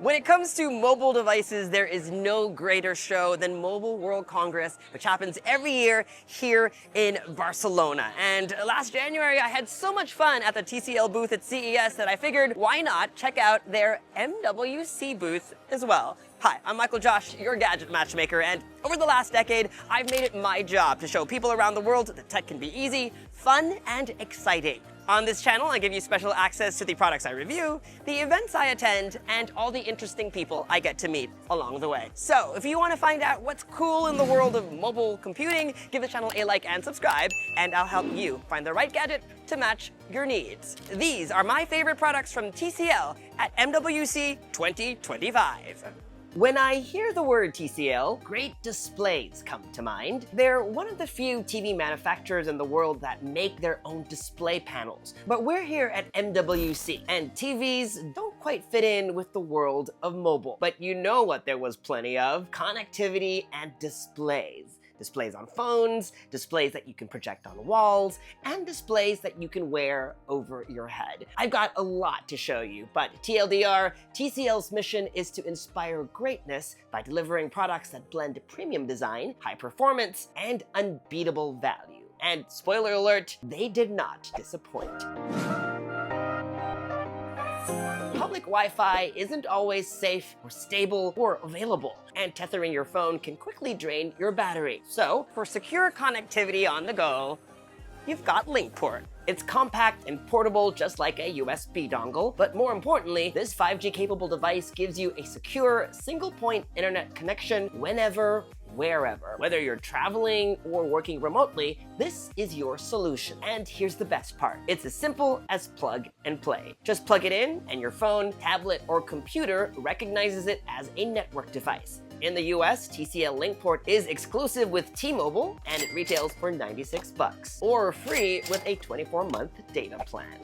When it comes to mobile devices, there is no greater show than Mobile World Congress, which happens every year here in Barcelona. And last January, I had so much fun at the TCL booth at CES that I figured, why not check out their MWC booth as well. Hi, I'm MICHAELJOSH, your gadget matchmaker, and over the last decade, I've made it my job to show people around the world that tech can be easy, fun, and exciting. On this channel, I give you special access to the products I review, the events I attend, and all the interesting people I get to meet along the way. So, if you want to find out what's cool in the world of mobile computing, give the channel a like and subscribe, and I'll help you find the right gadget to match your needs. These are my favorite products from TCL at MWC 2025. When I hear the word TCL, great displays come to mind. They're one of the few TV manufacturers in the world that make their own display panels. But we're here at MWC, and TVs don't quite fit in with the world of mobile. But you know what there was plenty of: connectivity and displays. Displays on phones, displays that you can project on walls, and displays that you can wear over your head. I've got a lot to show you, but TLDR, TCL's mission is to inspire greatness by delivering products that blend premium design, high performance, and unbeatable value. And spoiler alert, they did not disappoint. Public Wi-Fi isn't always safe or stable or available, and tethering your phone can quickly drain your battery. So, for secure connectivity on the go, you've got Linkport. It's compact and portable, just like a USB dongle, but more importantly, this 5G-capable device gives you a secure, single-point internet connection whenever, wherever. Whether you're traveling or working remotely, this is your solution. And here's the best part. It's as simple as plug and play. Just plug it in, and your phone, tablet, or computer recognizes it as a network device. In the US, TCL Linkport is exclusive with T-Mobile, and it retails for $96, or free with a 24-month data plan.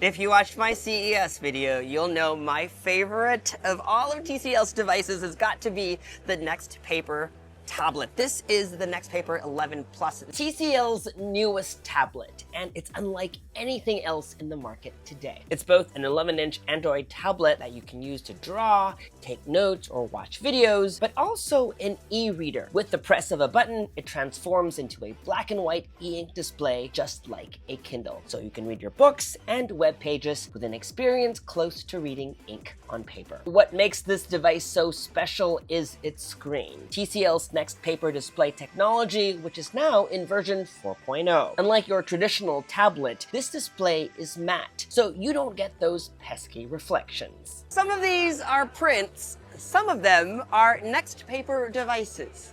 If you watched my CES video, you'll know my favorite of all of TCL's devices has got to be the NXTPAPER tablet. This is the NXTPAPER 11 Plus, TCL's newest tablet, and it's unlike anything else in the market today. It's both an 11-inch Android tablet that you can use to draw, take notes, or watch videos, but also an e-reader. With the press of a button, it transforms into a black and white e-ink display just like a Kindle. So you can read your books and web pages with an experience close to reading ink on paper. What makes this device so special is its screen. TCL's NXTPAPER display technology, which is now in version 4.0. Unlike your traditional tablet, this display is matte, so you don't get those pesky reflections. Some of these are prints, some of them are NXTPAPER devices.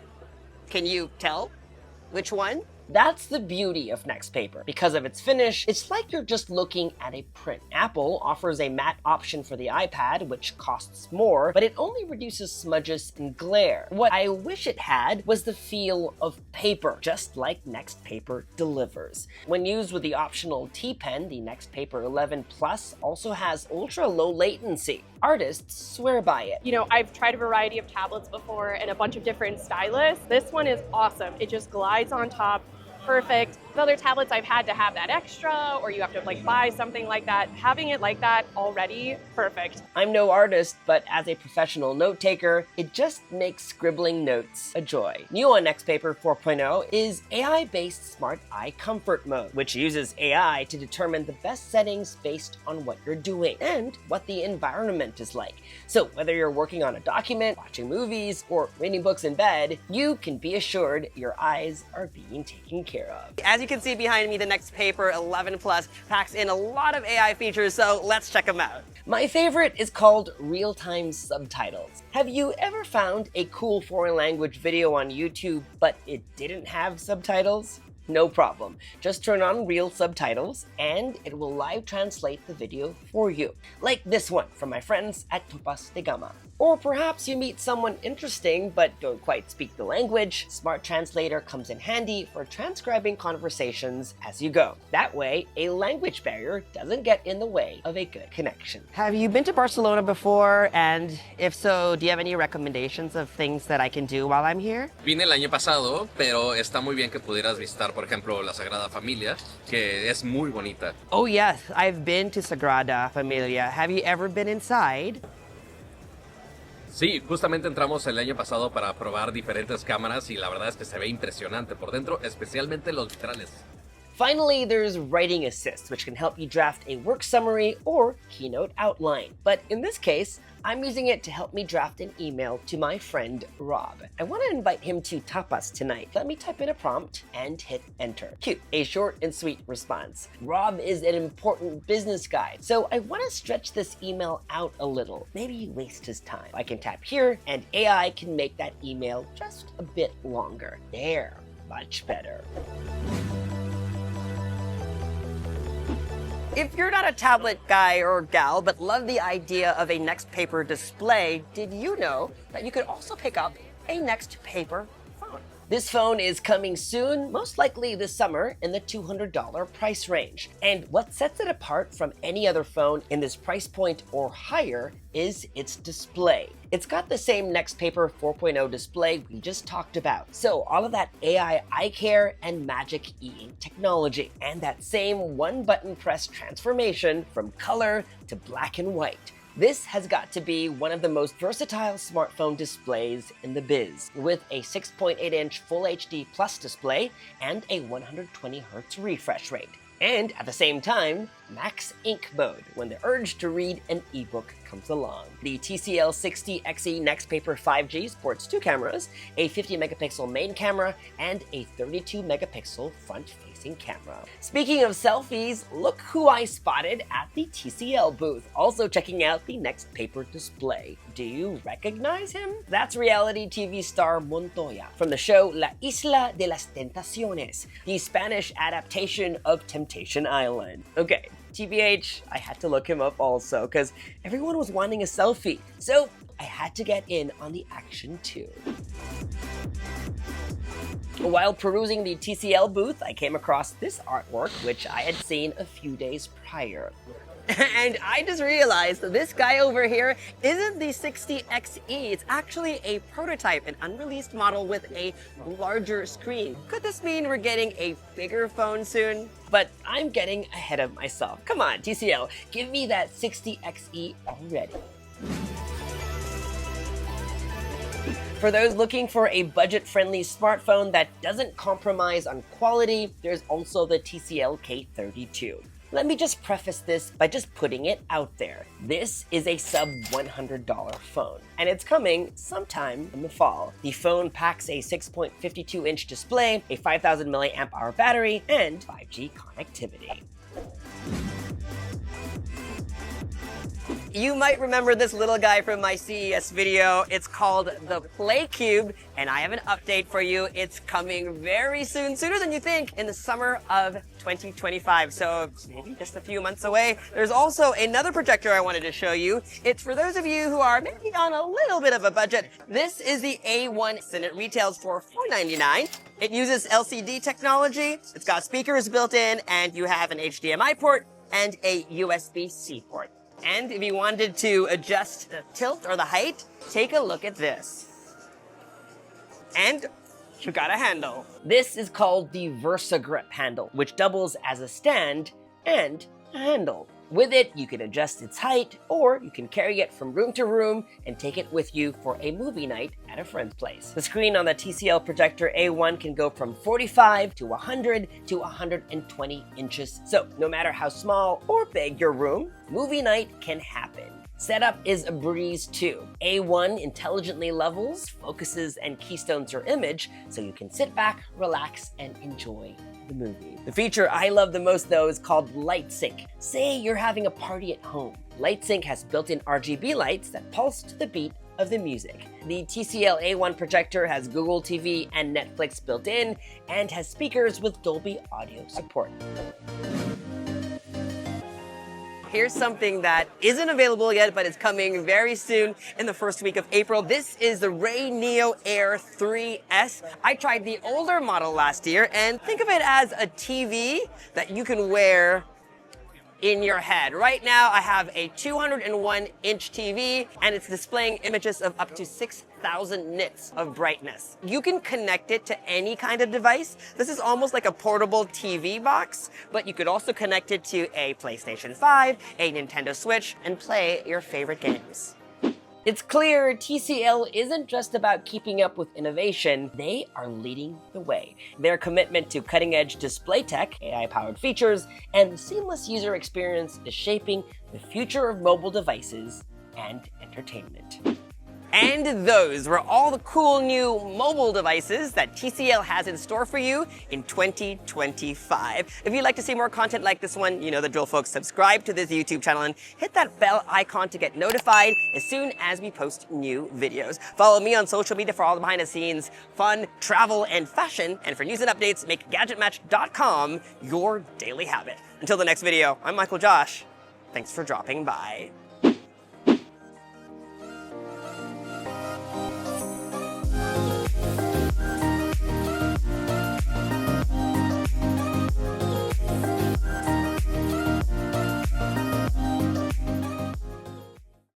Can you tell which one? That's the beauty of NXTPAPER. Because of its finish, it's like you're just looking at a print. Apple offers a matte option for the iPad, which costs more, but it only reduces smudges and glare. What I wish it had was the feel of paper, just like NXTPAPER delivers. When used with the optional T Pen, the NXTPAPER 11 Plus also has ultra-low latency. Artists swear by it. You know, I've tried a variety of tablets before and a bunch of different stylists. This one is awesome. It just glides on top. Perfect. With other tablets, I've had to have that extra, or you have to buy something like that. Having it like that already, perfect. I'm no artist, but as a professional note taker, it just makes scribbling notes a joy. New on NXTPAPER 4.0 is AI-based Smart Eye Comfort Mode, which uses AI to determine the best settings based on what you're doing and what the environment is like. So whether you're working on a document, watching movies, or reading books in bed, you can be assured your eyes are being taken care of. As you can see behind me, the NXTPAPER 11 Plus packs in a lot of AI features, so let's check them out. My favorite is called real-time subtitles. Have you ever found a cool foreign language video on YouTube, but it didn't have subtitles? No problem. Just turn on real subtitles and it will live translate the video for you. Like this one from my friends at Topas de Gama. Or perhaps you meet someone interesting but don't quite speak the language. Smart Translator comes in handy for transcribing conversations as you go. That way, a language barrier doesn't get in the way of a good connection. Have you been to Barcelona before? And if so, do you have any recommendations of things that I can do while I'm here? Vine el año pasado, pero está muy bien que pudieras visitar visitar, por ejemplo, la Sagrada Familia, que es muy bonita. Oh yes, I've been to Sagrada Familia. Have you ever been inside? Sí, justamente entramos el año pasado para probar diferentes cámaras y la verdad es que se ve impresionante por dentro, especialmente los vitrales. Finally, there's Writing Assist, which can help you draft a work summary or keynote outline. But in this case, I'm using it to help me draft an email to my friend Rob. I want to invite him to tapas tonight. Let me type in a prompt and hit enter. Cute, a short and sweet response. Rob is an important business guy, so I want to stretch this email out a little. Maybe waste his time. I can tap here and AI can make that email just a bit longer. There, much better. If you're not a tablet guy or gal, but love the idea of a NXTPAPER display, did you know that you could also pick up a NXTPAPER phone? This phone is coming soon, most likely this summer, in the $200 price range. And what sets it apart from any other phone in this price point or higher is its display. It's got the same NXTPAPER 4.0 display we just talked about. So all of that AI eye care and magic e-ink technology, and that same one button press transformation from color to black and white. This has got to be one of the most versatile smartphone displays in the biz, with a 6.8-inch Full HD Plus display and a 120Hz refresh rate. And at the same time, max ink mode when the urge to read an ebook comes along. The TCL 60XE NXTPAPER 5G sports two cameras, a 50-megapixel main camera, and a 32-megapixel front-facing camera. Speaking of selfies, look who I spotted at the TCL booth, also checking out the NXTPAPER display. Do you recognize him? That's reality TV star Montoya from the show La Isla de las Tentaciones, the Spanish adaptation of Temptation Island. Okay, TBH, I had to look him up also, because everyone was wanting a selfie, so I had to get in on the action too. While perusing the TCL booth, I came across this artwork, which I had seen a few days prior. And I just realized that this guy over here isn't the 60XE. It's actually a prototype, an unreleased model with a larger screen. Could this mean we're getting a bigger phone soon? But I'm getting ahead of myself. Come on, TCL, give me that 60XE already. For those looking for a budget-friendly smartphone that doesn't compromise on quality, there's also the TCL K32. Let me just preface this by just putting it out there. This is a sub $100 phone, and it's coming sometime in the fall. The phone packs a 6.52-inch display, a 5,000 mAh battery, and 5G connectivity. You might remember this little guy from my CES video. It's called the PlayCube, and I have an update for you. It's coming very soon, sooner than you think, in the summer of 2025, so maybe just a few months away. There's also another projector I wanted to show you. It's for those of you who are maybe on a little bit of a budget. This is the A1, and it retails for $499. It uses LCD technology, it's got speakers built in, and you have an HDMI port and a USB-C port. And if you wanted to adjust the tilt or the height, take a look at this. And you got a handle. This is called the VersaGrip handle, which doubles as a stand and a handle. With it, you can adjust its height, or you can carry it from room to room and take it with you for a movie night at a friend's place. The screen on the TCL Projector A1 can go from 45 to 100 to 120 inches. So no matter how small or big your room, movie night can happen. Setup is a breeze too. A1 intelligently levels, focuses, and keystones your image so you can sit back, relax, and enjoy the movie. The feature I love the most though is called Light Sync. Say you're having a party at home. Light Sync has built-in RGB lights that pulse to the beat of the music. The TCL A1 projector has Google TV and Netflix built in and has speakers with Dolby Audio support. Here's something that isn't available yet, but is coming very soon in the first week of April. This is the RayNeo Air 3S. I tried the older model last year, and think of it as a TV that you can wear in your head. Right now, I have a 201-inch TV, and it's displaying images of up to 6,000 nits of brightness. You can connect it to any kind of device. This is almost like a portable TV box, but you could also connect it to a PlayStation 5, a Nintendo Switch, and play your favorite games. It's clear TCL isn't just about keeping up with innovation, they are leading the way. Their commitment to cutting-edge display tech, AI-powered features, and seamless user experience is shaping the future of mobile devices and entertainment. And those were all the cool new mobile devices that TCL has in store for you in 2025. If you'd like to see more content like this one, you know the drill, folks. Subscribe to this YouTube channel and hit that bell icon to get notified as soon as we post new videos. Follow me on social media for all the behind the scenes, fun, travel, and fashion. And for news and updates, make GadgetMatch.com your daily habit. Until the next video, I'm Michael Josh. Thanks for dropping by.